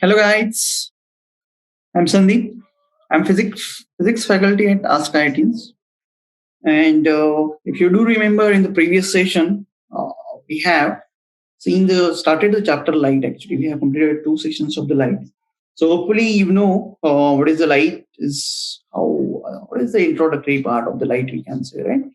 Hello guys, I'm Sandip. I'm physics faculty at askIITians. And if you do remember in the previous session, we have started the chapter light. Actually, we have completed 2 sessions of the light. So hopefully you know what is the light is what is the introductory part of the light, we can say, right?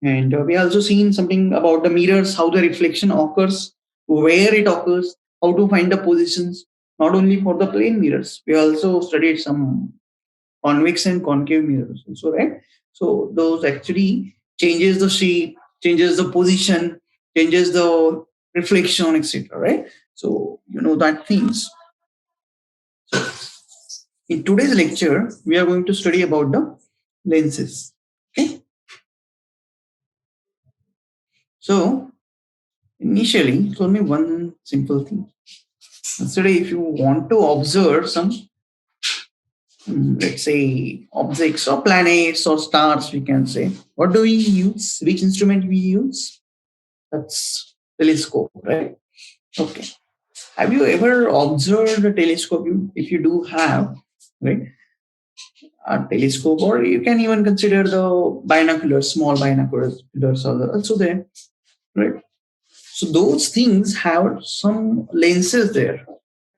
And we also seen something about the mirrors, how the reflection occurs, where it occurs, how to find the positions, not only for the plane mirrors. We also studied some convex and concave mirrors also, right? So those actually changes the shape, changes the position, changes the reflection, etc. Right? So you know that things. So in today's lecture, we are going to study about the lenses. Okay. So initially, it's only one simple thing. Yesterday, if you want to observe some, let's say, objects or planets or stars, we can say, what do we use? Which instrument we use? That's telescope, right? Okay. Have you ever observed a telescope? If you do have, right, a telescope, or you can even consider the binoculars, small binoculars are also there, right? So those things have some lenses there,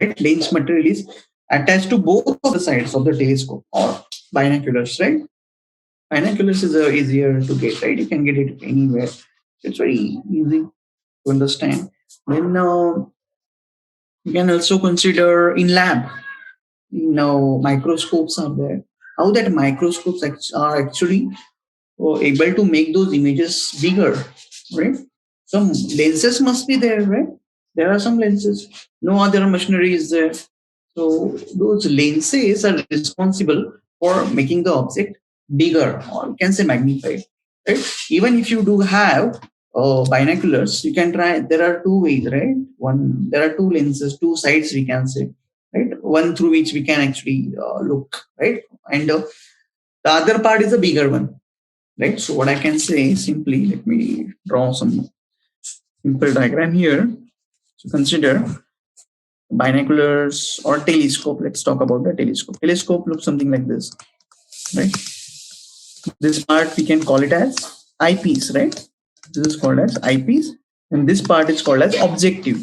right? Lens material is attached to both of the sides of the telescope or binoculars, right? Binoculars is easier to get, right? You can get it anywhere. It's very easy to understand. Then you can also consider in lab, microscopes are there. How that microscopes are actually able to make those images bigger, right? Some lenses must be there, right? There are some lenses. No other machinery is there. So those lenses are responsible for making the object bigger, or you can say magnified, right? Even if you do have binoculars, you can try. There are two ways, right? There are two lenses, two sides, we can say, right? One through which we can actually look, right? And the other part is a bigger one, right? So what I can say is simply, let me draw some simple diagram here. So consider binoculars or telescope. Let's talk about the telescope. Telescope looks something like this, right? This part we can call it as eyepiece, right? This is called as eyepiece, and this part is called as objective.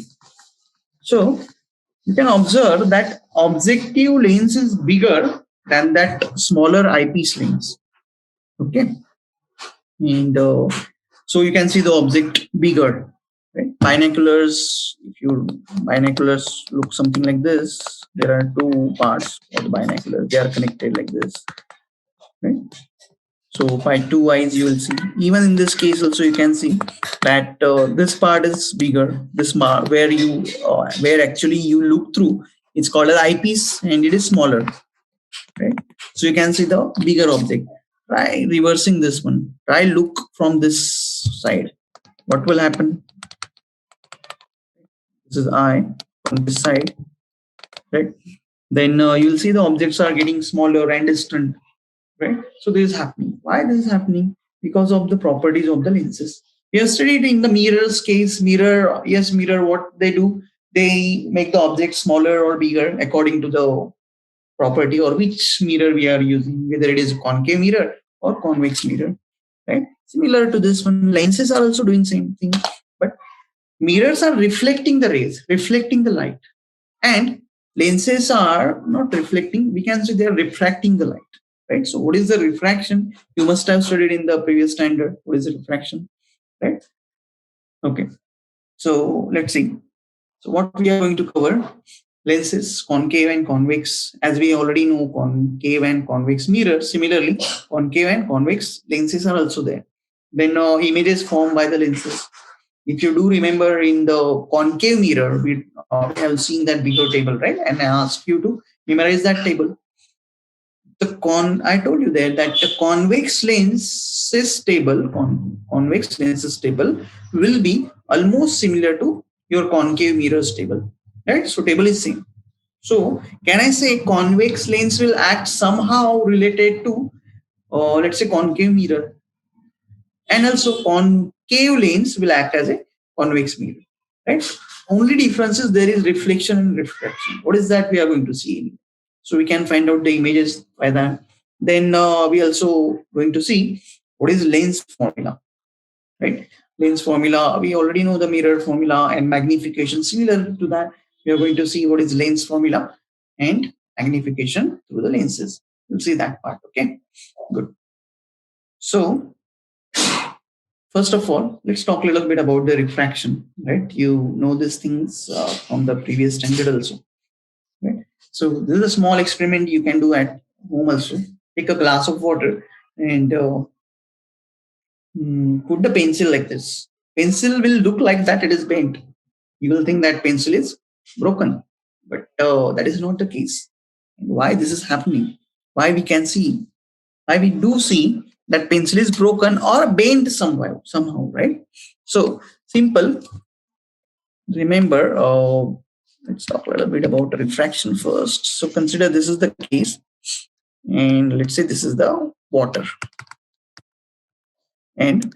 So you can observe that objective lens is bigger than that smaller eyepiece lens. Okay, and so you can see the object bigger, right? Binoculars, binoculars look something like this. There are two parts of the binoculars. They are connected like this, right? So by two eyes you will see. Even in this case also you can see that this part is bigger. This where actually you look through, it's called an eyepiece, and it is smaller, right? So you can see the bigger object. Try reversing this one. Try look from this side. What will happen? This is eye from this side, right? Then you'll see the objects are getting smaller and distant, right? So this is happening. Why this is happening? Because of the properties of the lenses. We have studied in the mirrors case. Mirror, what they do, they make the object smaller or bigger according to the property or which mirror we are using, whether it is a concave mirror or convex mirror, right? Similar to this one, lenses are also doing same thing, but mirrors are reflecting the rays, reflecting the light, and lenses are not reflecting. We can say they are refracting the light, right? So what is the refraction? You must have studied in the previous standard. What is the refraction, right? Okay, so let's see. So what we are going to cover: lenses, concave and convex. As we already know, concave and convex mirrors. Similarly, concave and convex lenses are also there. Then images formed by the lenses. If you do remember in the concave mirror, we have seen that bigger table, right? And I asked you to memorize that table. I told you there that the convex lenses table, convex lenses table will be almost similar to your concave mirrors table, right? So table is same. So can I say convex lens will act somehow related to, let's say, concave mirror, and also concave lens will act as a convex mirror, right? Only difference is there is reflection and refraction. What is that we are going to see? So we can find out the images by that. Then we also going to see what is lens formula, right? Lens formula, we already know the mirror formula and magnification. Similar to that, we are going to see what is lens formula and magnification through the lenses. You'll see that part. Okay, good. So first of all, let's talk a little bit about the refraction, right? You know these things from the previous standard also, right? So this is a small experiment you can do at home also. Take a glass of water and put the pencil like this. Pencil will look like that it is bent. You will think that pencil is broken, but that is not the case. Why this is happening? Why we can see? Why we do see that pencil is broken or bent somehow, right? So simple. Remember, let's talk a little bit about refraction first. So consider this is the case, and let's say this is the water. And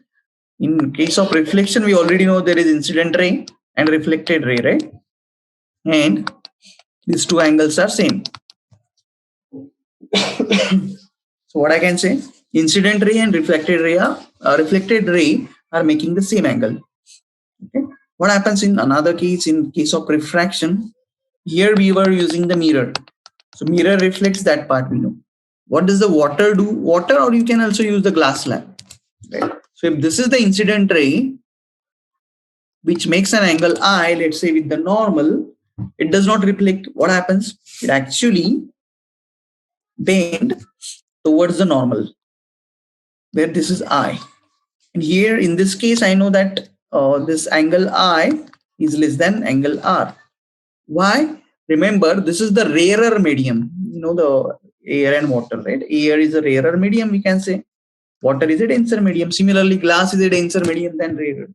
in case of reflection, we already know there is incident ray and reflected ray, right? And these two angles are same. So what I can say, incident ray and reflected ray are making the same angle. Okay. What happens in another case, in case of refraction, here we were using the mirror. So mirror reflects that part we know. What does the water do? Water, or you can also use the glass slab. Right? So if this is the incident ray, which makes an angle I, let's say with the normal, it does not reflect. What happens? It actually bend towards the normal, where this is I. And here in this case, I know that this angle I is less than angle R. Why? Remember, this is the rarer medium. You know, the air and water, right? Air is a rarer medium, we can say. Water is a denser medium. Similarly, glass is a denser medium than rarer.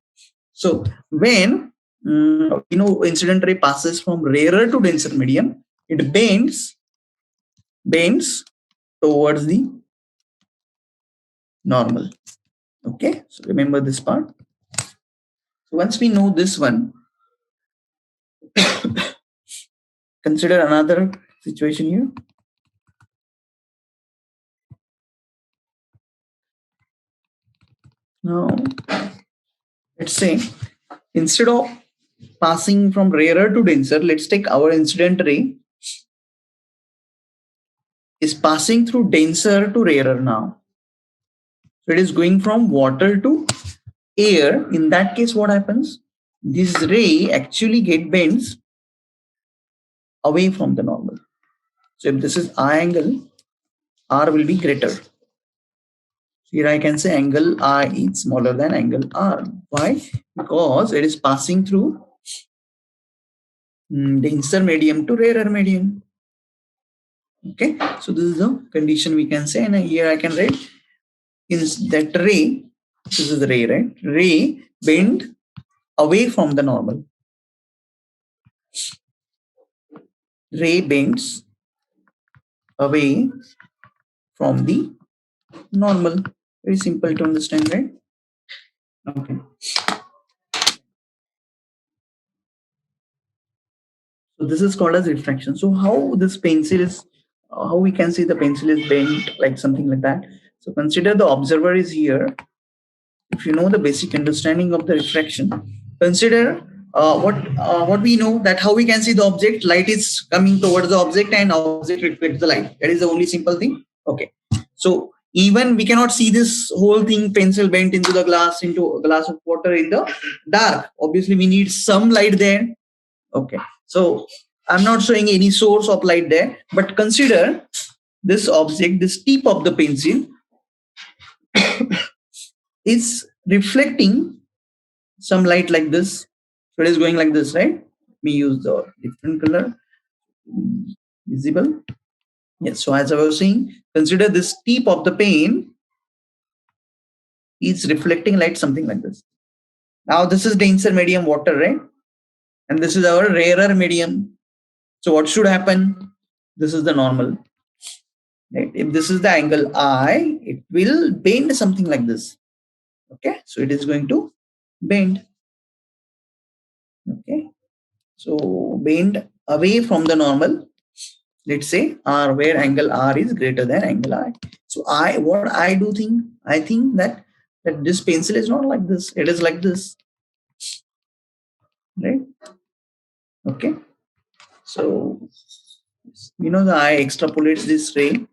So when incident ray passes from rarer to denser medium, it bends towards the normal. Okay, so remember this part. So once we know this one, consider another situation here. Now, let's say instead of passing from rarer to denser, let's take our incident ray is passing through denser to rarer now. So it is going from water to air. In that case, what happens? This ray actually bends away from the normal. So if this is I angle, R will be greater. Here I can say angle I is smaller than angle R. Why? Because it is passing through denser medium to rarer medium. Okay, so this is the condition we can say, and here I can write is that ray, this is the ray, right? Ray bend away from the normal. Ray bends away from the normal. Very simple to understand, right? Okay. So this is called as refraction. So how this pencil is, how we can see the pencil is bent like something like that. So consider the observer is here. If you know the basic understanding of the refraction, consider what we know, that how we can see the object. Light is coming towards the object and object reflects the light. That is the only simple thing. Okay. So even we cannot see this whole thing, pencil bent into the glass, into a glass of water in the dark. Obviously, we need some light there. Okay. So I'm not showing any source of light there, but consider this object, this tip of the pencil is reflecting some light like this. So it is going like this, right? Let me use the different color. Visible. Yes. So as I was saying, consider this tip of the pen is reflecting light something like this. Now this is denser medium water, right? And this is our rarer medium. So what should happen? This is the normal. Right? If this is the angle I, it will bend something like this. Okay. So it is going to bend. Okay. So bend away from the normal. Let's say R, where angle R is greater than angle I. So what I do think, I think that this pencil is not like this. It is like this, right? Okay. So the eye extrapolates this ray,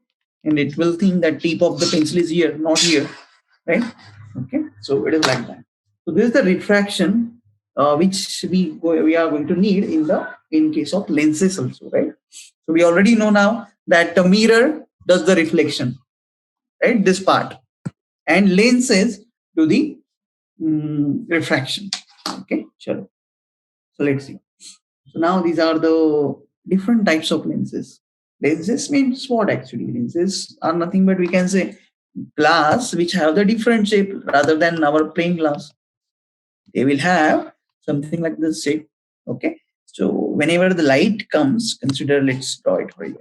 and it will think that tip of the pencil is here, not here, right? Okay. So it is like that. So this is the refraction which we are going to need in case of lenses also, right? So we already know now that the mirror does the reflection, right? This part, and lenses do the refraction. Okay, sure. So let's see. So now these are the different types of lenses. Lenses means what actually? Lenses are nothing but, we can say, glass which have the different shape rather than our plain glass. They will have something like this shape. Okay. So whenever the light comes, consider, let's draw it for you.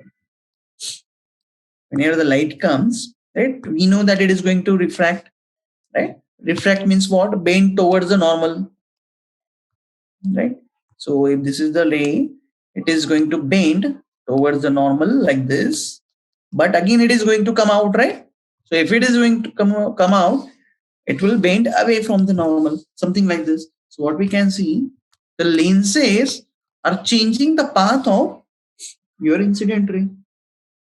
Whenever the light comes, right, we know that it is going to refract, right? Refract means what? Bend towards the normal, right? So if this is the ray, it is going to bend towards the normal like this, but again it is going to come out, right? So if it is going to come out, it will bend away from the normal, something like this. So what we can see, the lenses are changing the path of your incident ray,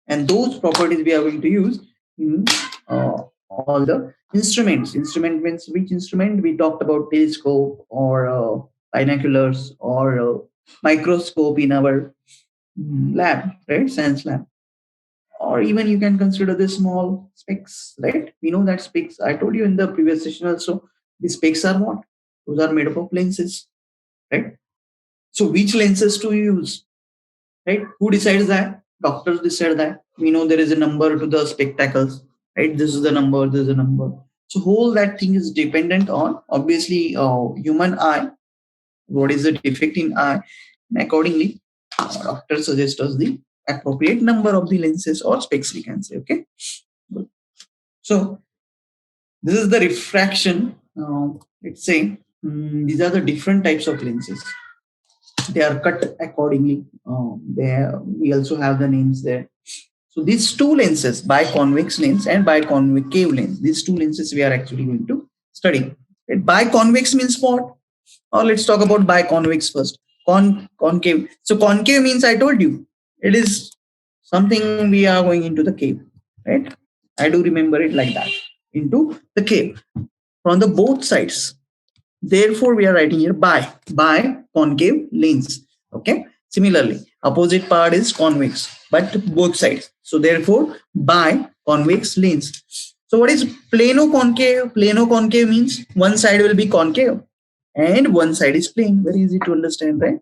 and those properties we are going to use in all the instruments. Instrument means which instrument? We talked about telescope or binoculars or microscope in our lab, right? Science lab. Or even you can consider the small specks, right? We know that specks, I told you in the previous session also, the specks are what? Those are made up of lenses, right? So which lenses to use, right? Who decides that? Doctors decide that. We know there is a number to the spectacles, right? This is the number, this is the number. So whole that thing is dependent on, obviously, human eye. What is the defect in eye? And accordingly, doctor suggests us the appropriate number of the lenses or specs, we can say. Okay. Good. So this is the refraction. Let's say these are the different types of lenses. They are cut accordingly. We also have the names there. So these two lenses, biconvex lens and biconcave lens, these two lenses we are actually going to study. Biconvex means what? Or let's talk about biconvex first. Concave. So concave means, I told you, it is something we are going into the cave, right? I do remember it like that. Into the cave from the both sides. Therefore, we are writing here concave lens. Okay. Similarly, opposite part is convex, but both sides. So therefore, convex lens. So what is plano concave? Plano concave means one side will be concave and one side is plane. Very easy to understand, right?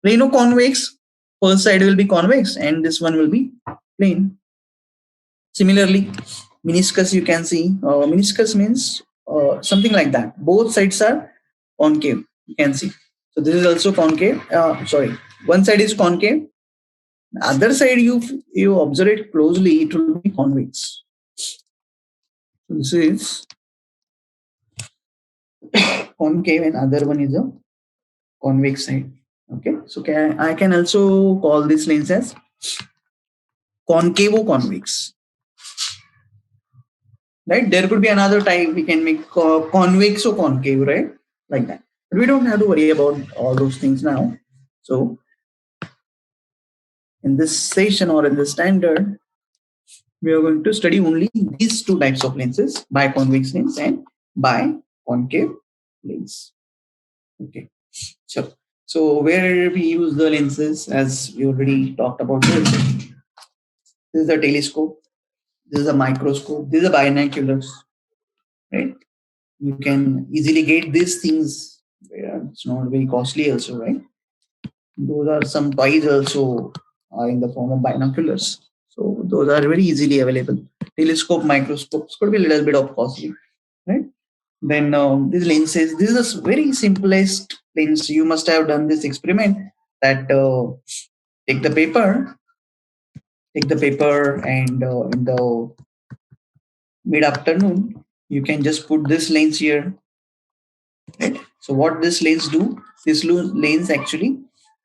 Plano convex, first side will be convex and this one will be plane. Similarly, meniscus, you can see, meniscus means something like that. Both sides are concave, you can see. So this is also concave. Sorry, one side is concave. The other side, you observe it closely, it will be convex. So this is concave and other one is a convex side. Okay, so I can also call this lens as concavo-convex. Right? There could be another type we can make convex or concave, right? Like that. But we don't have to worry about all those things now. So in this session or in the standard, we are going to study only these two types of lenses, biconvex lens and biconcave lens. Okay. So where we use the lenses, as we already talked about this. This is a telescope. This is a microscope. These are binoculars. Right? You can easily get these things. It's not very costly also, right? Those are some toys also in the form of binoculars. So those are very easily available. Telescope, microscopes could be a little bit of costly, right? Then these lenses, this is a very simplest lens. You must have done this experiment that take the paper and in the mid-afternoon, you can just put this lens here. Right? So what this lens do? This lens actually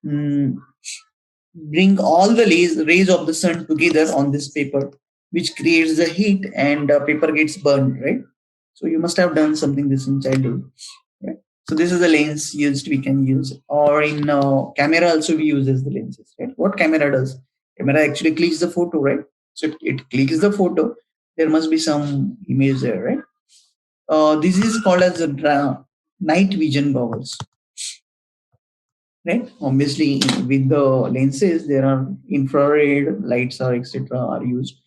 bring all the rays of the sun together on this paper, which creates the heat and paper gets burned, right? So you must have done something this in childhood, right? So this is the lens used we can use, or in camera also we use the lenses, right? What camera does? Camera actually clicks the photo, right? So it clicks the photo. There must be some image there, right? This is called as the night vision goggles, right? Obviously, with the lenses, there are infrared lights or etc. are used.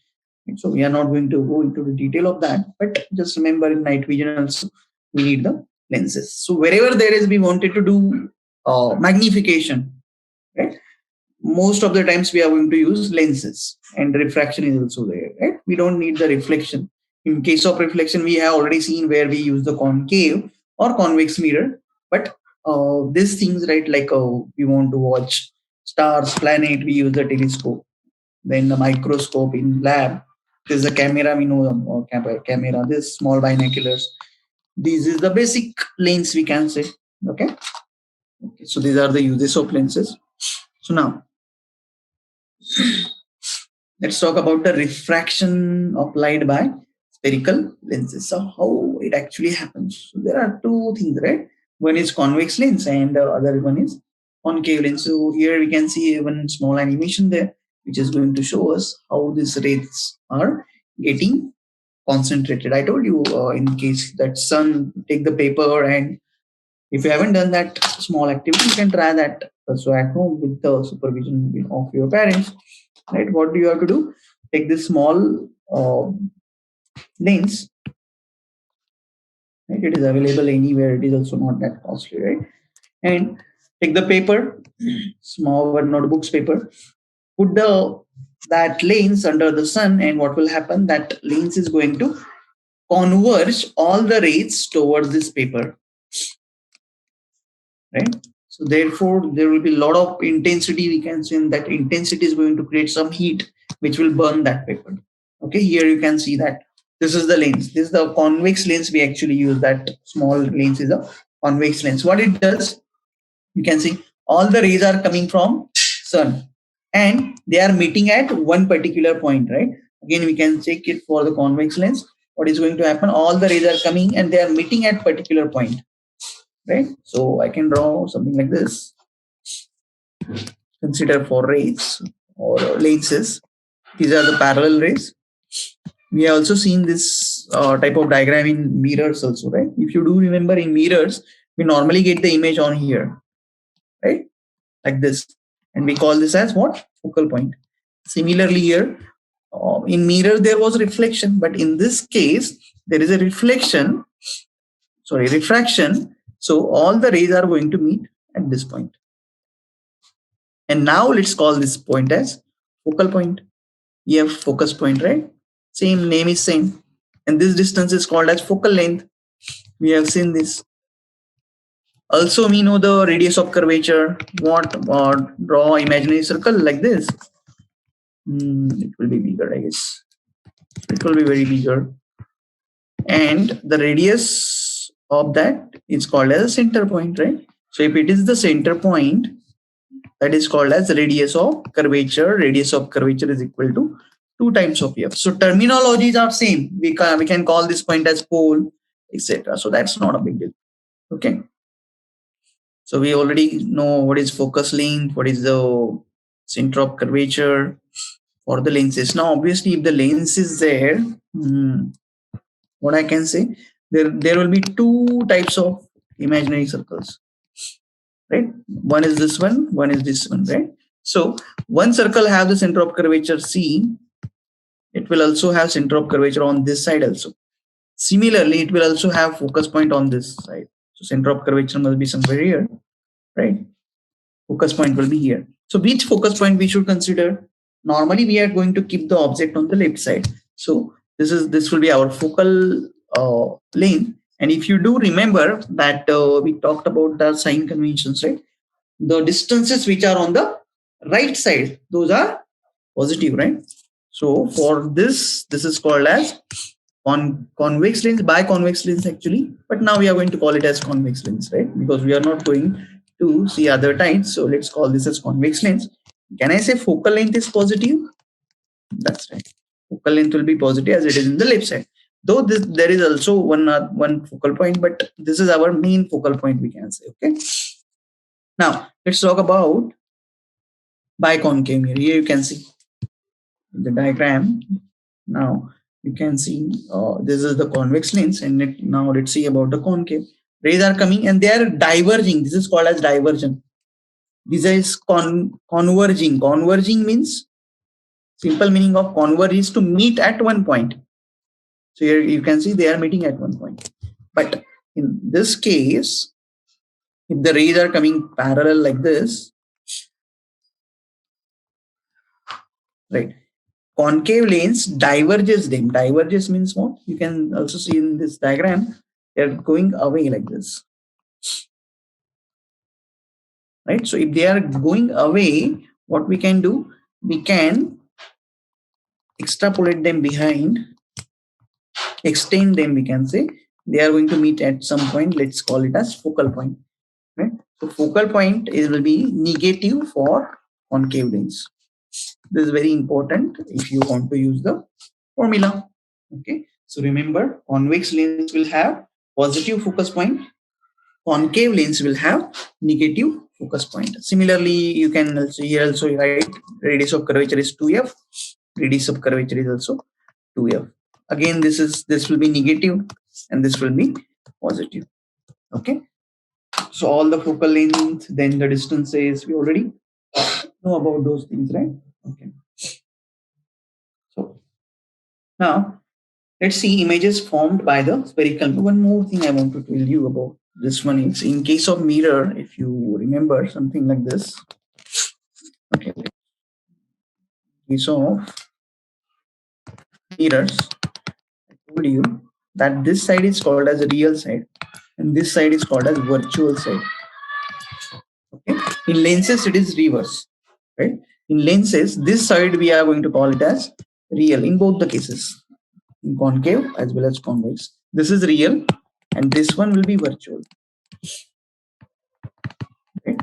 And so we are not going to go into the detail of that, but just remember in night vision also we need the lenses. So wherever there is, we wanted to do magnification, right? Most of the times we are going to use lenses, and refraction is also there, right? We don't need the reflection. In case of reflection, we have already seen where we use the concave or convex mirror, but these things, right, like we want to watch stars, planet, we use the telescope. Then the microscope in lab, there's a camera, we know the camera, this small binoculars. This is the basic lens we can say. Okay. So these are the uses of lenses. So now let's talk about the refraction of light by spherical lenses. So how it actually happens. So there are two things, right? One is convex lens and the other one is concave lens. So here we can see one small animation there, which is going to show us how these rays are getting concentrated. I told you in case that sun, take the paper, and if you haven't done that small activity, you can try that also at home with the supervision of your parents. Right? What do you have to do? Take this small lens. Right? It is available anywhere. It is also not that costly, right? And take the paper, small notebooks paper. Put that lens under the sun, and what will happen? That lens is going to converge all the rays towards this paper, right? So therefore there will be a lot of intensity, we can say, and that intensity is going to create some heat which will burn that paper. Okay, here you can see that this is the lens, this is the convex lens we actually use. That small lens is a convex lens. What it does, you can see all the rays are coming from sun and they are meeting at one particular point, right? Again, we can check it for the convex lens. What is going to happen? All the rays are coming and they are meeting at particular point, right? So I can draw something like this. Consider for rays or lenses. These are the parallel rays. We have also seen this type of diagram in mirrors also, right? If you do remember, in mirrors, we normally get the image on here, right? Like this. And we call this as what? Focal point. Similarly here, in mirror, there was reflection, but in this case, there is a refraction. So all the rays are going to meet at this point. And now let's call this point as focal point. You have focus point, right? Same name is same. And this distance is called as focal length. We have seen this. Also, we know the radius of curvature. What? Draw imaginary circle like this. It will be bigger, I guess. It will be very bigger. And the radius of that is called as center point, right? So if it is the center point, that is called as radius of curvature. Radius of curvature is equal to 2 times of f. So terminologies are same. We can call this point as pole, etc. So that's not a big deal. Okay. So we already know what is focus length, what is the center of curvature for the lenses. Now, obviously, if the lens is there, what I can say, there will be 2 types of imaginary circles, right? One is this one is this one, right? So one circle have the center of curvature C. It will also have center of curvature on this side also. Similarly, it will also have focus point on this side. So center of curvature must be somewhere here, right? Focus point will be here. So which focus point we should consider? Normally, we are going to keep the object on the left side. So this will be our focal length. And if you do remember that we talked about the sign conventions, right? The distances which are on the right side, those are positive, right? So for this is called as convex lens, biconvex lens actually. But now we are going to call it as convex lens, right? Because we are not going to see other types. So let's call this as convex lens. Can I say focal length is positive? That's right. Focal length will be positive as it is in the left side. Though there is also one focal point, but this is our main focal point, we can say. Okay. Now let's talk about biconcave mirror. Here you can see the diagram. Now you can see this is the convex lens, and now let's see about the concave. Rays are coming and they are diverging. This is called as diversion. This is converging. Converging means, simple meaning of converge is to meet at one point. So here you can see they are meeting at one point. But in this case, if the rays are coming parallel like this, right? Concave lens diverges them. Diverges means what? You can also see in this diagram, they're going away like this. Right? So if they are going away, what we can do? We can extrapolate them behind, extend them, we can say. They are going to meet at some point. Let's call it as focal point. Right? So focal point will be negative for concave lens. This is very important if you want to use the formula. Okay. So remember, convex lens will have positive focus point. Concave lens will have negative focus point. Similarly, you can also write radius of curvature is 2f. Radius of curvature is also 2f. Again, this will be negative and this will be positive. Okay. So all the focal length, then the distances, we already know about those things, right? Okay. So now let's see images formed by the spherical. One more thing I want to tell you about this one is, in case of mirror, if you remember something like this. Okay. In case of mirrors, I told you that this side is called as a real side and this side is called as virtual side. Okay. In lenses, it is reverse. Right? In lenses, this side we are going to call it as real in both the cases, in concave as well as convex. This is real and this one will be virtual. Okay.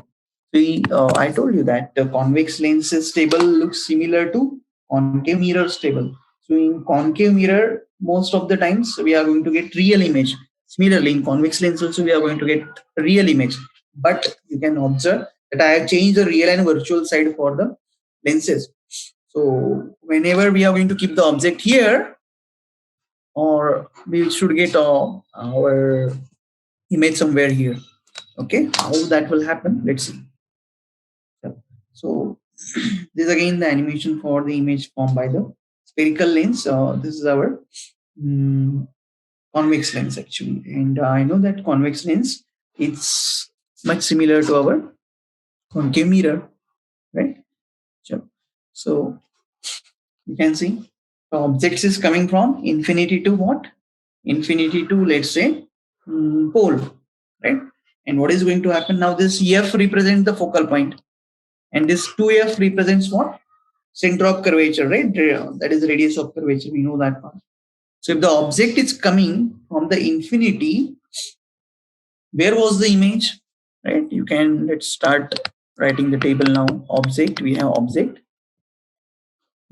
So I told you that the convex lenses table looks similar to concave mirrors table. So in concave mirror, most of the times we are going to get real image. Similarly, in convex lens also we are going to get real image. But you can observe that I have changed the real and virtual side for the lenses. So whenever we are going to keep the object here, or we should get our image somewhere here. Okay, how that will happen? Let's see. So this is again the animation for the image formed by the spherical lens. This is our convex lens actually, and I know that convex lens, it's much similar to our concave mirror, right? So you can see the objects is coming from infinity to what? Infinity to, let's say, pole, right? And what is going to happen now? This F represents the focal point, and this 2F represents what? Center of curvature, right? That is radius of curvature. We know that part. So if the object is coming from the infinity, where was the image? Right? You can, let's start writing the table now. Object, we have object.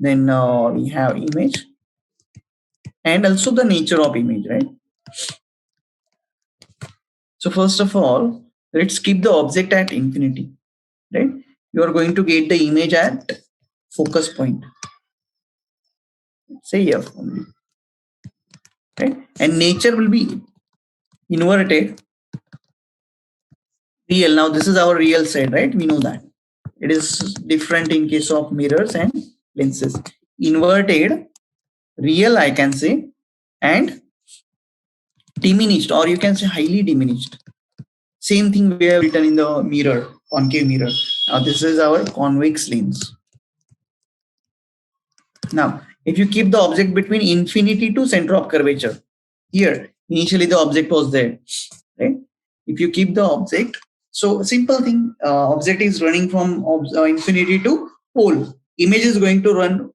Then we have image. And also the nature of image, right? So first of all, let's keep the object at infinity, right? You are going to get the image at focus point. Say F only. Right? And nature will be inverted. Real. Now this is our real side, right? We know that. It is different in case of mirrors and lenses. Inverted, real I can say, and diminished, or you can say highly diminished. Same thing we have written in the mirror, concave mirror. Now this is our convex lens. Now, if you keep the object between infinity to center of curvature, here, initially the object was there, right? If you keep the object, so simple thing, object is running from infinity to pole. Image is going to run,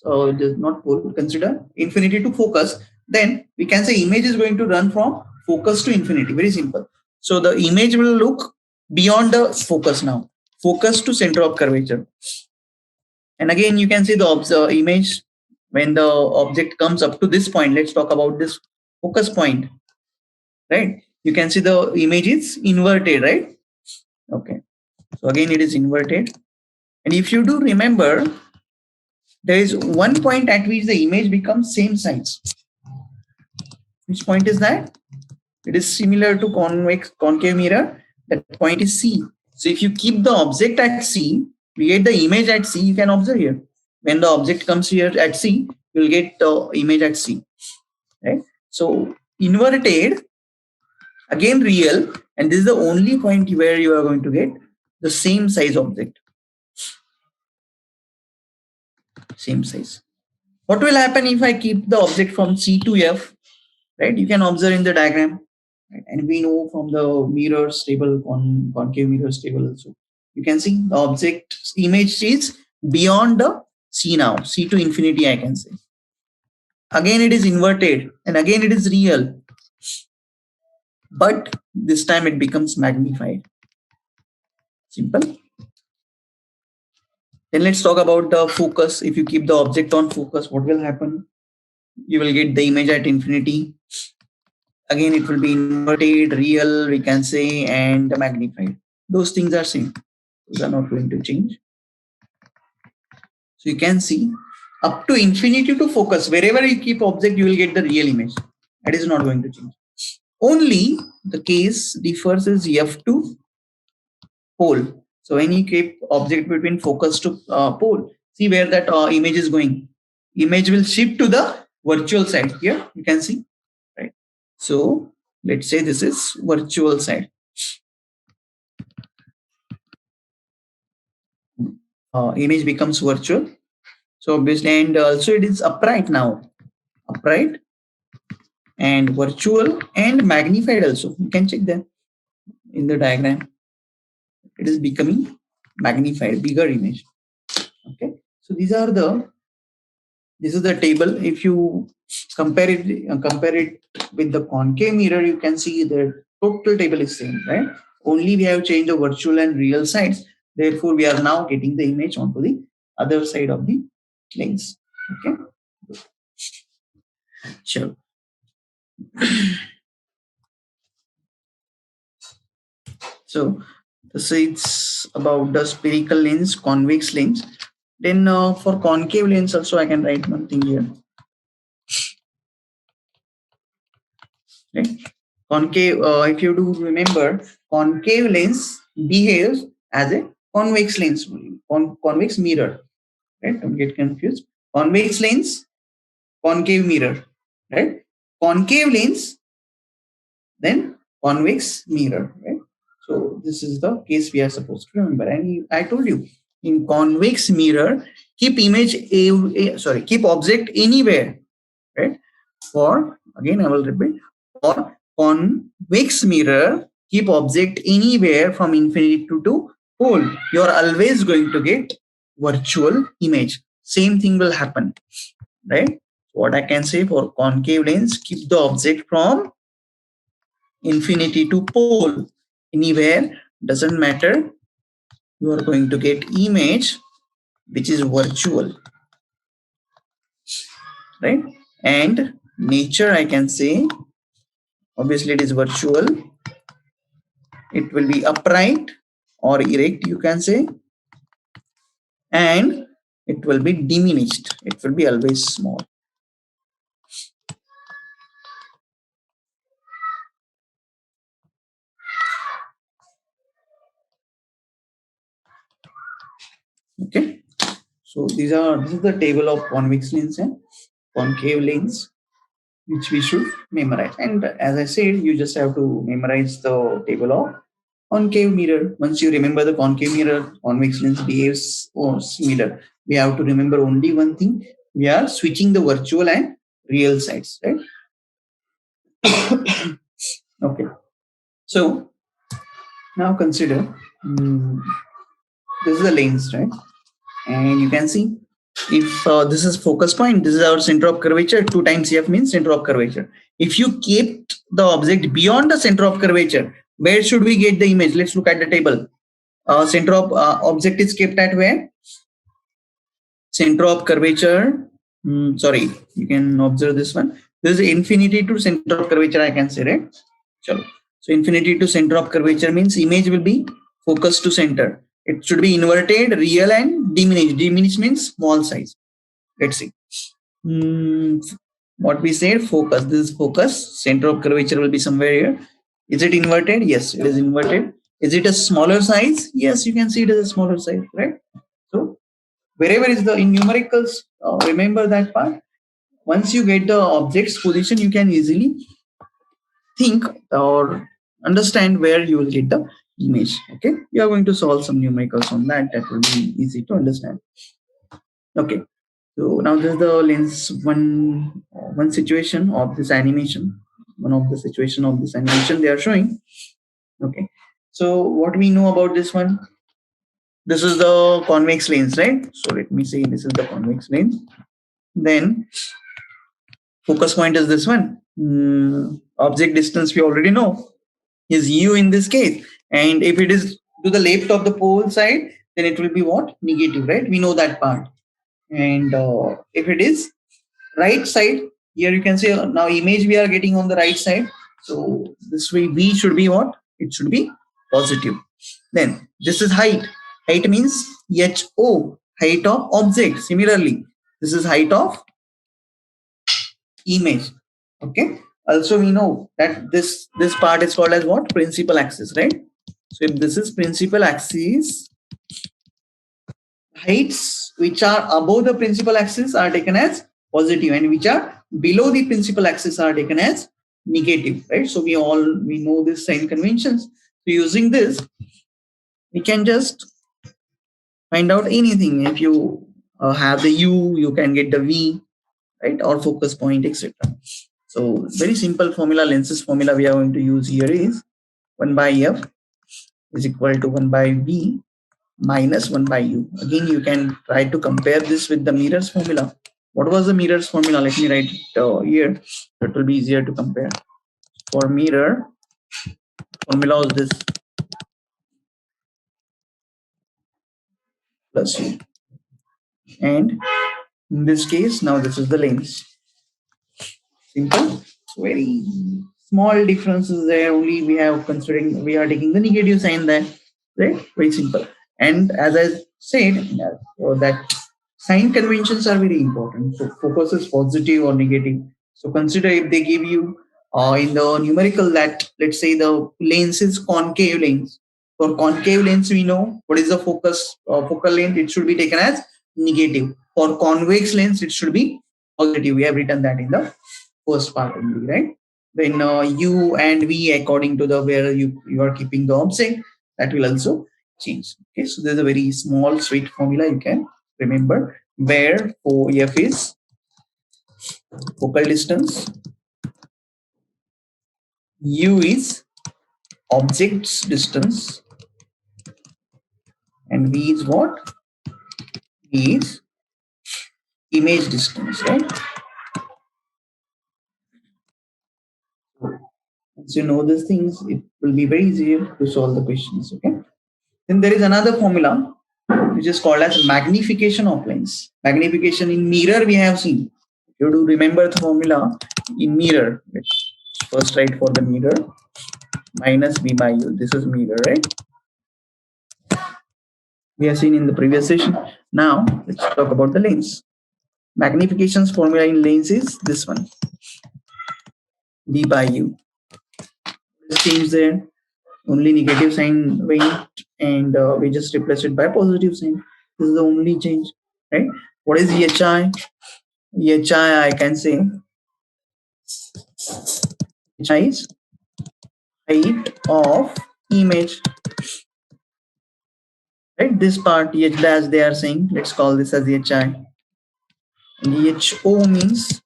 not pole, consider infinity to focus. Then we can say image is going to run from focus to infinity. Very simple. So the image will look beyond the focus now. Focus to center of curvature. And again, you can see the image when the object comes up to this point. Let's talk about this focus point, right? You can see the image is inverted, right? Okay. So again, it is inverted. And if you do remember, there is one point at which the image becomes same size. Which point is that? It is similar to concave mirror. That point is C. So if you keep the object at C, create the image at C, you can observe here. When the object comes here at C, you will get the image at C. Right? So inverted, again real, and this is the only point where you are going to get the same size object. Same size. What will happen if I keep the object from C to F? Right? You can observe in the diagram. Right? And we know from the mirrors table, concave mirrors table also. You can see the object image is beyond the C now. C to infinity, I can say. Again, it is inverted and again it is real. But this time it becomes magnified. Simple. Then let's talk about the focus. If you keep the object on focus, what will happen? You will get the image at infinity. Again, it will be inverted, real, we can say, and magnified. Those things are same. Those are not going to change. So you can see up to infinity to focus. Wherever you keep object, you will get the real image. That is not going to change. Only the case differs is F to pole. So when you keep object between focus to pole, see where that image is going. Image will shift to the virtual side. Here you can see, right? So let's say this is virtual side. Image becomes virtual. So obviously, and also it is upright now. Upright and virtual and magnified also. You can check that in the diagram. It is becoming magnified, bigger image. Okay. So this is the table. If you compare it with the concave mirror, you can see the total table is same, right? Only we have changed the virtual and real sides. Therefore, we are now getting the image onto the other side of the lens. Okay. Sure. So this is about the spherical lens, convex lens. Then for concave lens also I can write one thing here. Right? Concave, if you do remember, concave lens behaves as a convex lens, convex mirror. Right? Don't get confused. Convex lens, concave mirror. Right? Concave lens, then convex mirror. Right? So this is the case we are supposed to remember. And I told you, in convex mirror, keep keep object anywhere, right? For again, I will repeat. For convex mirror, keep object anywhere from infinity to pole. You are always going to get virtual image. Same thing will happen, right? What I can say for concave lens, keep the object from infinity to pole. Anywhere, doesn't matter, you are going to get image which is virtual, right? And nature, I can say, obviously it is virtual. It will be upright or erect, you can say, and it will be diminished. It will be always small. Okay, so this is the table of convex lens and concave lens, which we should memorize. And as I said, you just have to memorize the table of concave mirror. Once you remember the concave mirror, convex lens behaves similar. We have to remember only one thing. We are switching the virtual and real sides, right? Okay. So now consider this is the lens, right? And you can see if this is focus point, this is our center of curvature. 2 times F means center of curvature. If you keep the object beyond the center of curvature, Where should we get the image? Let's look at the table. Center of object is kept at where? Center of curvature. Sorry, you can observe this one. This is infinity to center of curvature, I can say, right? Chalo. So infinity to center of curvature means image will be focus to center. It should be inverted, real, and diminished. Diminished means small size. Let's see. What we said, focus. This is focus. Center of curvature will be somewhere here. Is it inverted? Yes, it is inverted. Is it a smaller size? Yes, you can see it as a smaller size, right? So wherever is the in numericals, remember that part. Once you get the object's position, you can easily think or understand where you will get the image. Okay, we are going to solve some numericals on that. That will be easy to understand. Okay, so now this is the lens one situation of this animation. One of the situation of this animation they are showing. Okay, so what we know about this one? This is the convex lens, right? So let me say this is the convex lens. Then focus point is this one. Object distance we already know is u in this case, and if it is to the left of the pole side, then it will be what? Negative, right? We know that part. And if it is right side, here you can see now image we are getting on the right side. So this way v should be what? It should be positive. Then this is height. Height means ho, height of object. Similarly, this is height of image. Okay. Also, we know that this part is called as what? Principal axis, right? So if this is principal axis, heights which are above the principal axis are taken as positive, and which are below the principal axis are taken as negative, right? So we know this sign conventions. So using this, we can just find out anything. If you have the u, you can get the v, right? Or focus point, etc. So very simple formula, lenses formula we are going to use here is 1 by f is equal to 1 by v minus 1 by u. Again, you can try to compare this with the mirrors formula. What was the mirrors formula? Let me write it here. It will be easier to compare. For mirror, formula was this plus u. And in this case, now this is the lens. Simple. Very small differences there. Only we have considering we are taking the negative sign there. Right? Very simple. And as I said, that sign conventions are very important. So focus is positive or negative. So consider if they give you in the numerical that let's say the lens is concave lens. For concave lens, we know what is the focal length. It should be taken as negative. For convex lens, it should be positive. We have written that in the first part only, right? Then u and v according to the where you are keeping the object, that will also change. Okay, so there's a very small sweet formula you can remember where f is focal distance, u is object's distance, and v is what? V is image distance, right? Once you know these things, it will be very easy to solve the questions. Okay. Then there is another formula which is called as magnification of lens. Magnification in mirror we have seen. You do remember the formula in mirror. Let's first write for the mirror minus v by u. This is mirror, right? We have seen in the previous session. Now let's talk about the lens. Magnification's formula in lens is this one. V by u. Let's change there. Only negative sign went, and we just replace it by positive sign. This is the only change, right? What is hi? Hi, I can say hi is height of image, right? This part h dash they are saying, let's call this as hi, and ho means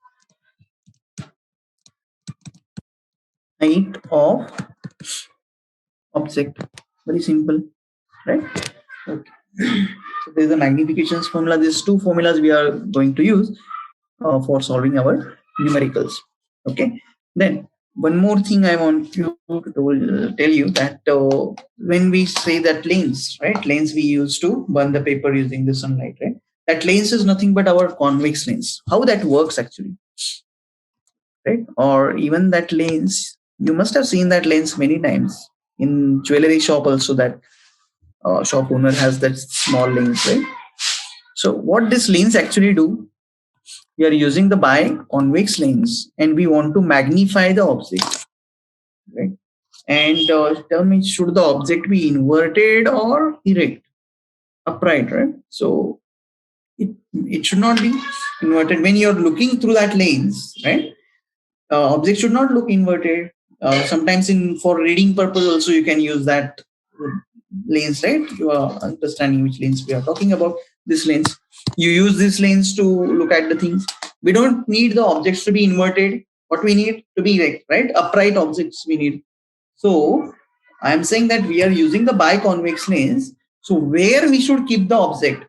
height of object. Very simple, right? Okay. So there's a magnifications formula. These two formulas we are going to use for solving our numericals. Okay. Then one more thing I want to tell you that when we say that lens, right? Lens we use to burn the paper using the sunlight, right? That lens is nothing but our convex lens. How that works actually, right? Or even that lens, you must have seen that lens many times in jewelry shop also. That shop owner has that small lens, right? So what this lens actually do? We are using the biconvex lens, and we want to magnify the object, right? And tell me, should the object be inverted or erect, upright, right? So it should not be inverted when you're looking through that lens, right? Object should not look inverted. Sometimes in for reading purpose also you can use that lens, right? You are understanding which lens we are talking about. This lens, you use this lens to look at the things. We don't need the objects to be inverted. What we need to be erect, right? Upright objects we need. So I am saying that we are using the biconvex lens. So where we should keep the object?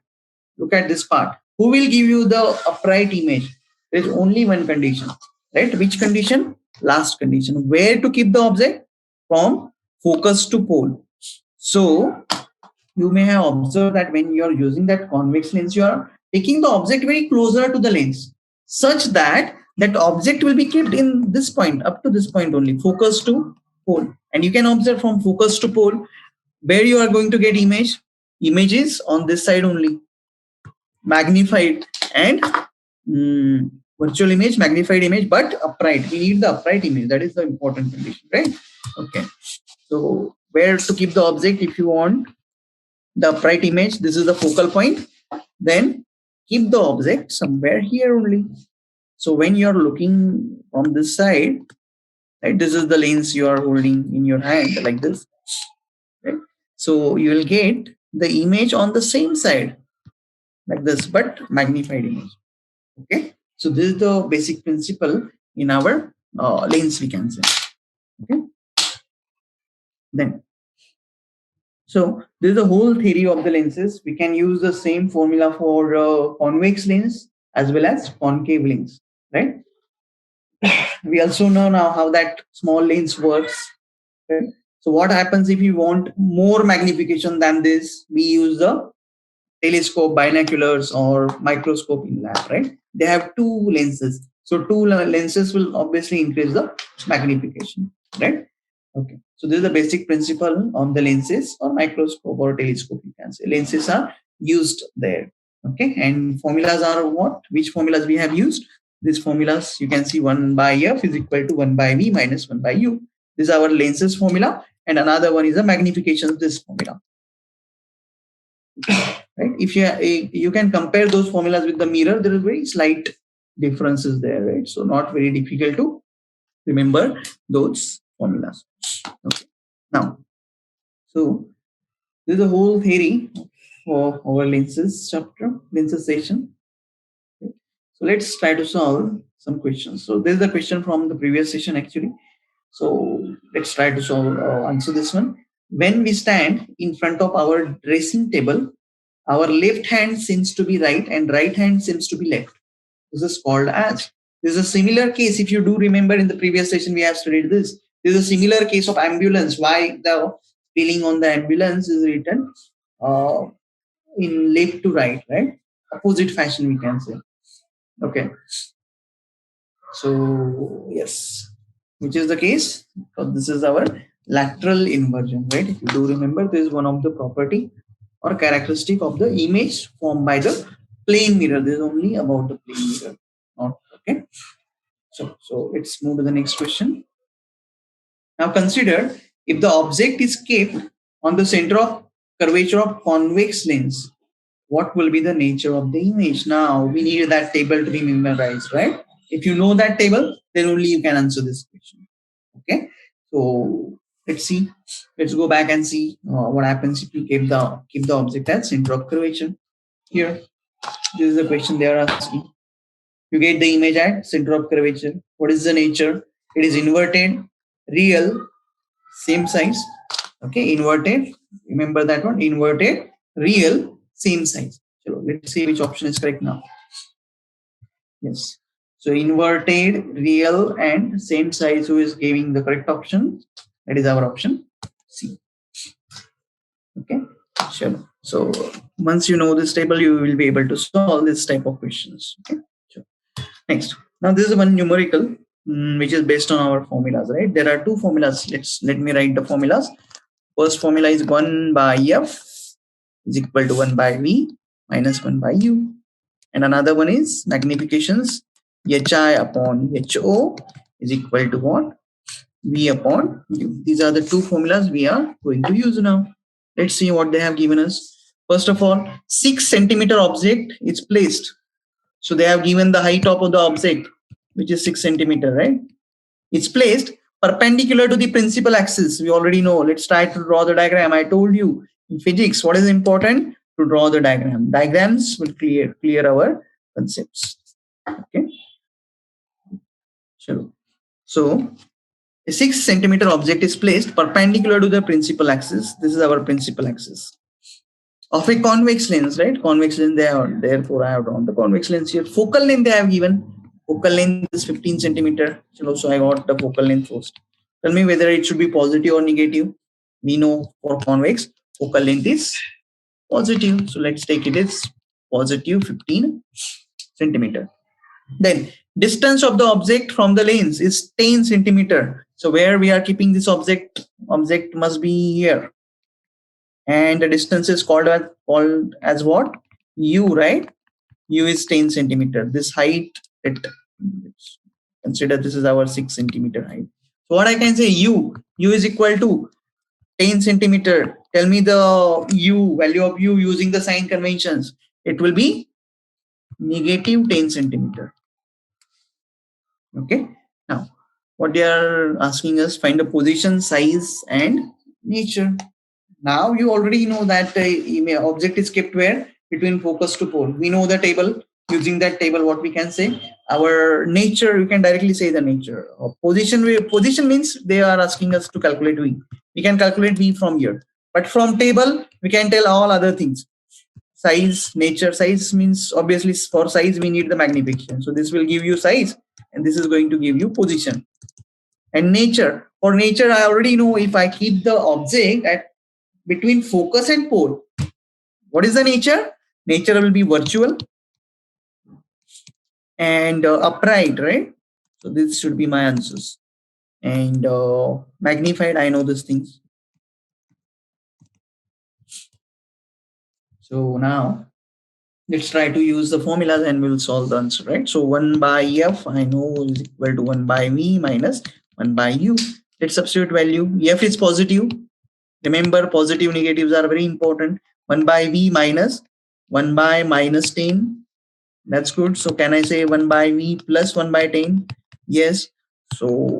Look at this part. Who will give you the upright image? There is only one condition, right? Which condition? Last condition. Where to keep the object? From focus to pole. So you may have observed that when you are using that convex lens, you are taking the object very closer to the lens, such that that object will be kept in this point, up to this point only, focus to pole. And you can observe from focus to pole where you are going to get images on this side only, magnified and virtual image, magnified image, but upright. We need the upright image. That is the important condition, right? Okay. So where to keep the object? If you want the upright image, this is the focal point, then keep the object somewhere here only. So when you're looking from this side, right, this is the lens you are holding in your hand like this, right? So you will get the image on the same side like this, but magnified image. Okay. So this is the basic principle in our lens, we can say. Okay. Then, so this is the whole theory of the lenses. We can use the same formula for convex lens as well as concave lens, right? We also know now how that small lens works. Right? So what happens if you want more magnification than this? We use the telescope, binoculars, or microscope in lab, right? They have two lenses. So two lenses will obviously increase the magnification, right? Okay. So this is the basic principle of the lenses or microscope or telescope, you can say. Lenses are used there. Okay. And formulas are what? Which formulas we have used? These formulas you can see 1 by f is equal to 1 by v minus 1 by u. This is our lenses formula. And another one is the magnification of this formula. Right? If you can compare those formulas with the mirror, there is very slight differences there, right? So not very difficult to remember those formulas. Okay. Now, so this is the whole theory for our lenses chapter, lenses section. Okay. So let's try to solve some questions. So this is the question from the previous session actually. So let's try to solve answer this one. When we stand in front of our dressing table, our left hand seems to be right and right hand seems to be left. This is called as. This is a similar case. If you do remember in the previous session, we have studied this. This is a similar case of ambulance. Why the spelling on the ambulance is written in left to right, right? Opposite fashion, we can say. Okay. So, yes. Which is the case? Because this is our lateral inversion, right? If you do remember, this is one of the property or characteristic of the image formed by the plane mirror. This is only about the plane mirror. Not okay. So let's move to the next question. Now consider if the object is kept on the center of curvature of convex lens, what will be the nature of the image? Now we need that table to be memorized, right? If you know that table, then only you can answer this question. Okay. So let's see. Let's go back and see what happens if you keep the object at center of curvature. Here, this is the question they are asking. You get the image at center of curvature. What is the nature? It is inverted, real, same size. Okay, inverted. Remember that one. Inverted, real, same size. So let's see which option is correct now. Yes. So inverted, real, and same size. Who is giving the correct option? That is our option C. Okay, sure. So once you know this table, you will be able to solve this type of questions. Okay, sure. Next, now this is one numerical which is based on our formulas, right? There are two formulas. Let me write the formulas. First formula is 1 by F is equal to 1 by V minus 1 by U. And another one is magnifications HI upon HO is equal to what? V upon U. These are the two formulas we are going to use now. Let's see what they have given us. First of all, 6 centimeter object is placed. So they have given the height of the object, which is 6 centimeter, right? It's placed perpendicular to the principal axis. We already know. Let's try to draw the diagram. I told you in physics, what is important? To draw the diagram. Diagrams will clear our concepts. Okay. Sure. So a 6 centimeter object is placed perpendicular to the principal axis. This is our principal axis of a convex lens, right? Convex lens there. Therefore, I have drawn the convex lens here. Focal length they have given. Focal length is 15 centimeter. So I got the focal length first. Tell me whether it should be positive or negative. We know for convex, focal length is positive. So let's take it as positive 15 centimeter. Then distance of the object from the lens is 10 centimeter. So where we are keeping this object must be here. And the distance is called as what? U, right? U is 10 centimeter. This height, consider this is our 6 centimeter height. So what I can say, U is equal to 10 centimeter. Tell me the U, value of U using the sign conventions. It will be negative 10 centimeter. Okay. Now, what they are asking us, find the position, size, and nature. Now you already know that the object is kept where? Between focus to pole. We know the table. Using that table, what we can say? Our nature, you can directly say the nature. Position means they are asking us to calculate V. We can calculate V from here. But from table, we can tell all other things. Size, nature. Size means obviously for size, we need the magnification. So this will give you size and this is going to give you position. And nature. For nature, I already know if I keep the object at between focus and pole. What is the nature? Nature will be virtual and upright, right? So this should be my answers. And magnified, I know these things. So now let's try to use the formulas and we'll solve the answer, right? So 1 by F, I know is equal to 1 by V minus 1 by U. Let's substitute value. F is positive. Remember, positive negatives are very important. 1 by V minus 1 by minus 10. That's good. So can I say 1 by V plus 1 by 10? Yes. So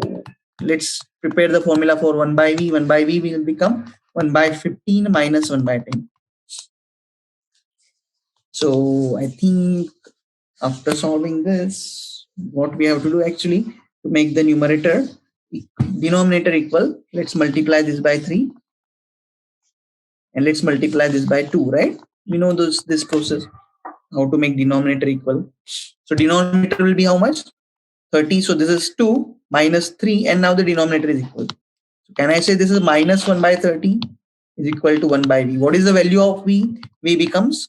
let's prepare the formula for 1 by V. 1 by V will become 1 by 15 minus 1 by 10. So I think after solving this, what we have to do actually to make the numerator denominator equal, let's multiply this by 3 and let's multiply this by 2, right? We know this process, how to make denominator equal. So denominator will be how much? 30. So this is 2 minus 3 and now the denominator is equal. So can I say this is minus 1 by 30 is equal to 1 by V? What is the value of V? V becomes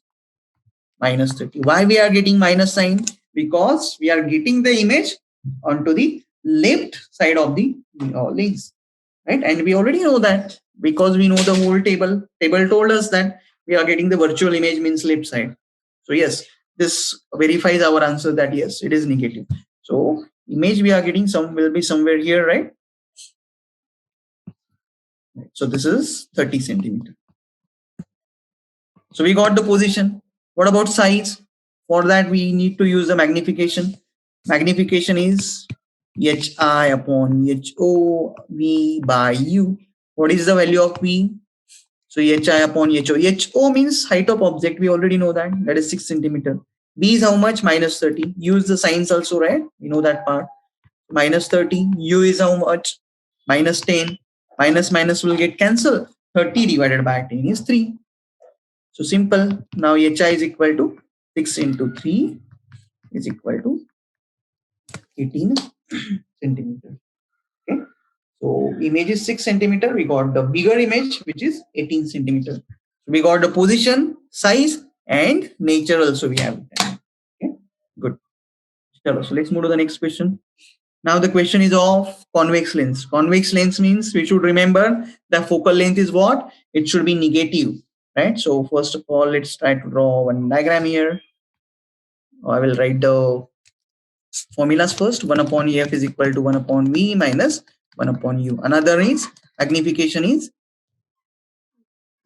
minus 30. Why we are getting minus sign? Because we are getting the image onto the left side of the lens, right? And we already know that because we know the whole table. Table told us that we are getting the virtual image means left side. So yes, this verifies our answer that yes, it is negative. So image we are getting will be somewhere here, right? So this is 30 centimeter. So we got the position. What about size? For that, we need to use the magnification. Magnification is HI upon HO V by U. What is the value of V? So HI upon HO. HO means height of object. We already know that. That is 6 centimeter. V is how much? Minus 30. Use the signs also, right? We know that part. Minus 30. U is how much? Minus 10. Minus minus will get cancelled. 30 divided by 10 is 3. So simple. Now HI is equal to 6 into 3 is equal to 18 centimeter. Okay. So image is 6 centimeter. We got the bigger image, which is 18 centimeter. We got the position, size, and nature also we have. Okay. Good. So let's move to the next question. Now the question is of convex lens. Convex lens means we should remember the focal length is what? It should be negative, right? So first of all, let's try to draw one diagram here. I will write the formulas first. 1 upon EF is equal to 1 upon V minus 1 upon U. Another is magnification is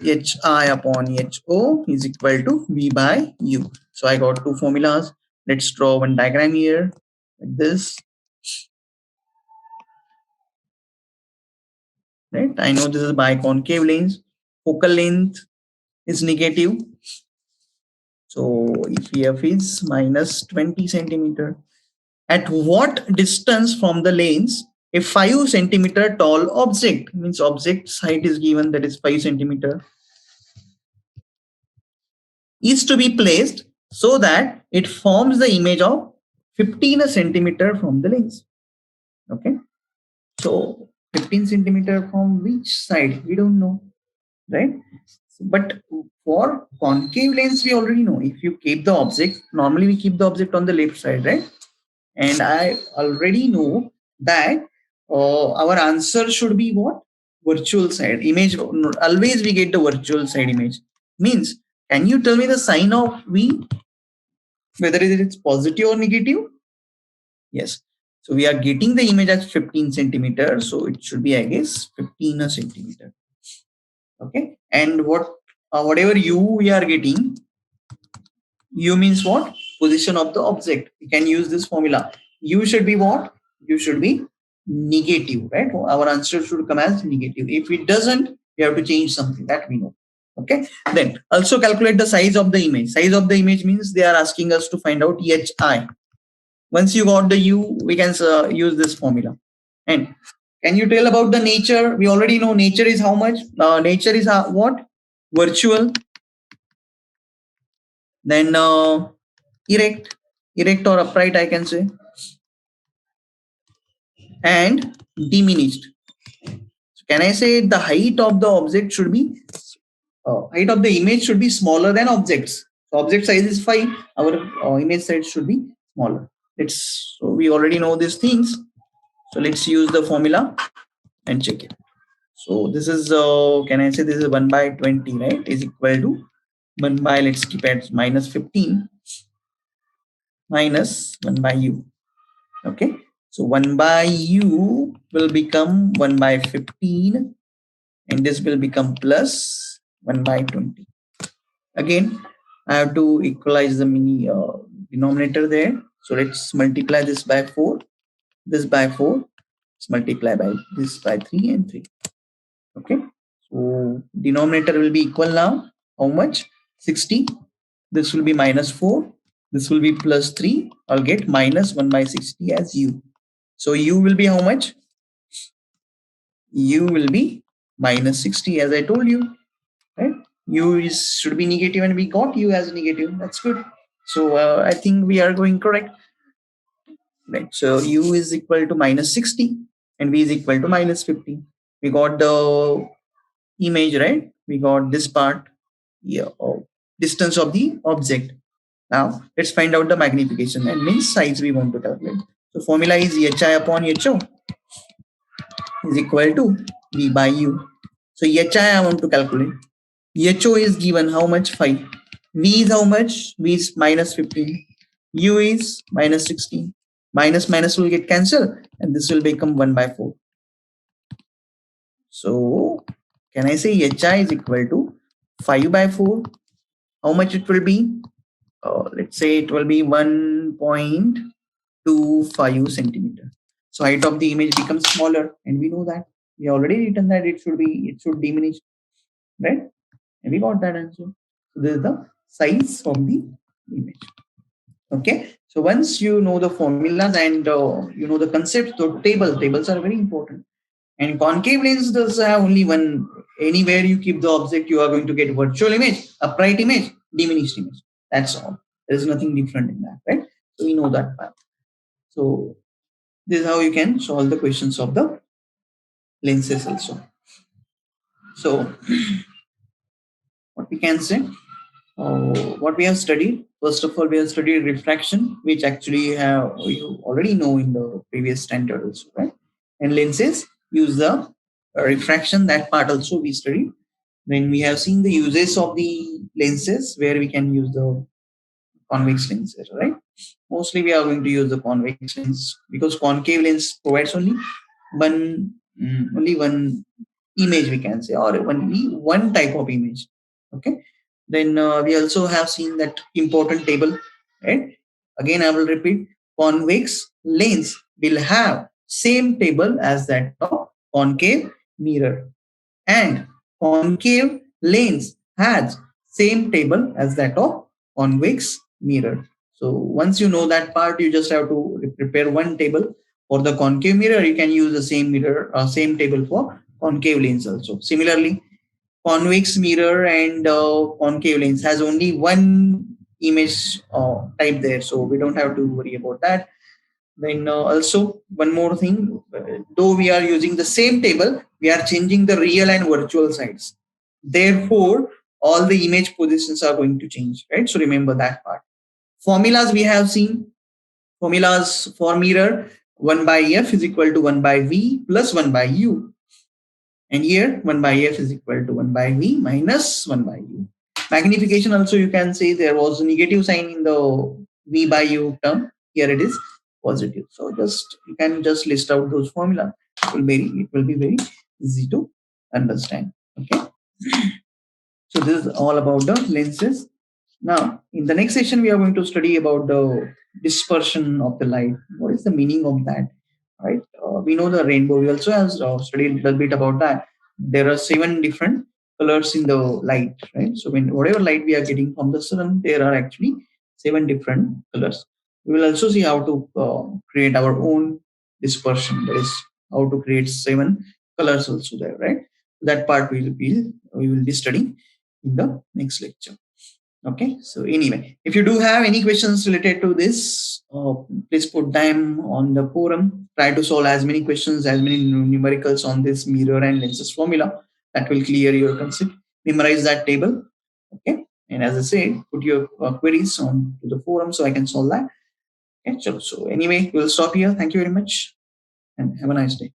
HI upon HO is equal to V by U. So I got two formulas. Let's draw one diagram here like this. Right? I know this is by concave lens. Focal length is negative. So if EF is minus 20 centimeter, at what distance from the lens a 5 centimeter tall object, means object's height is given, that is 5 centimeter, is to be placed so that it forms the image of 15 centimeter from the lens. Okay. So 15 centimeter from which side? We don't know, right? But for concave lens, we already know. If you keep the object, normally we keep the object on the left side, right? And I already know that our answer should be what? Virtual side image. Always we get the virtual side image. Means, can you tell me the sign of V? Whether it's positive or negative? Yes. So we are getting the image as 15 centimeter. So it should be, I guess, 15 centimeter. Okay. And whatever U we are getting, U means what? Position of the object. You can use this formula. U should be what? U should be negative, right? Our answer should come as negative. If it doesn't, we have to change something, that we know. Okay. Then also calculate the size of the image. Size of the image means they are asking us to find out HI. Once you got the U, we can use this formula. And can you tell about the nature? We already know nature is how much? Nature is what? Virtual. Then erect or upright, I can say, and diminished. So can I say the height of the object should be height of the image should be smaller than objects. So object size is 5. Our image size should be smaller. So we already know these things. So let's use the formula and check it. So this is can I say this is 1 by 20, right? Is equal to 1 by, let's keep it minus 15 minus 1 by U. Okay. So 1 by U will become 1 by 15 and this will become plus 1 by 20. Again, I have to equalize the denominator there. So let's multiply this by 4, this by 4. Let's multiply by this by 3 and 3. Okay. So denominator will be equal now. How much? 60. This will be minus 4. This will be plus 3. I'll get minus 1 by 60 as U. So U will be how much? U will be minus 60 as I told you, right? U should be negative and we got U as negative. That's good. So I think we are going correct. Right. So U is equal to minus 60 and V is equal to minus 50. We got the image, right? We got this part, distance of the object. Now let's find out the magnification and means size we want to calculate. So formula is HI upon HO is equal to V by U. So HI I want to calculate. HO is given how much? 5. V is how much? V is minus 15. U is minus 16. Minus minus will get cancelled and this will become 1 by 4. So can I say HI is equal to 5 by 4? How much it will be? Let's say it will be 1.25 centimeter. So height of the image becomes smaller and we know that. We already written that it should diminish, right? And we got that answer. So this is the size of the image. Okay. So once you know the formulas and you know the concepts, the tables are very important. And concave lens does have only one. Anywhere you keep the object, you are going to get virtual image, upright image, diminished image. That's all. There is nothing different in that, right? So we know that part. So This is how you can solve the questions of the lenses also. So what we can say, what we have studied, first of all, we have studied refraction, which actually you already know in the previous standard also, right? And lenses use the refraction, that part also we studied. Then we have seen the uses of the lenses, where we can use the convex lenses, right? Mostly we are going to use the convex lens, because concave lens provides only one image, we can say, or only one type of image. Okay. Then we also have seen that important table, right? Again, I will repeat: convex lens will have same table as that of concave mirror, and concave lens has same table as that of convex mirror. So once you know that part, you just have to prepare one table for the concave mirror. You can use the same mirror, same table for concave lens also. Similarly, convex mirror and concave lens has only one image type there, so we don't have to worry about that. Then also one more thing, though we are using the same table, we are changing the real and virtual sides. Therefore, all the image positions are going to change, right? So remember that part. Formulas we have seen. Formulas for mirror: 1 by f is equal to 1 by v plus 1 by u. And here 1 by f is equal to 1 by v minus 1 by u. Magnification also, you can say there was a negative sign in the v by u term. Here it is positive. So you can just list out those formula. It will be very easy to understand. Okay. So this is all about the lenses. Now, in the next session, we are going to study about the dispersion of the light. What is the meaning of that? Right? We know the rainbow. We also have studied a little bit about that. There are 7 different colors in the light, right? So when whatever light we are getting from the sun, there are actually 7 different colors. We will also see how to create our own dispersion. That is how to create 7 colors also there, right? That part we will be studying in the next lecture. Okay, so anyway, if you do have any questions related to this, please put them on the forum. Try to solve as many questions, as many numericals on this mirror and lenses formula. That will clear your concept. Memorize that table. Okay, and as I said, put your queries on to the forum so I can solve that. Okay, so anyway, we'll stop here. Thank you very much and have a nice day.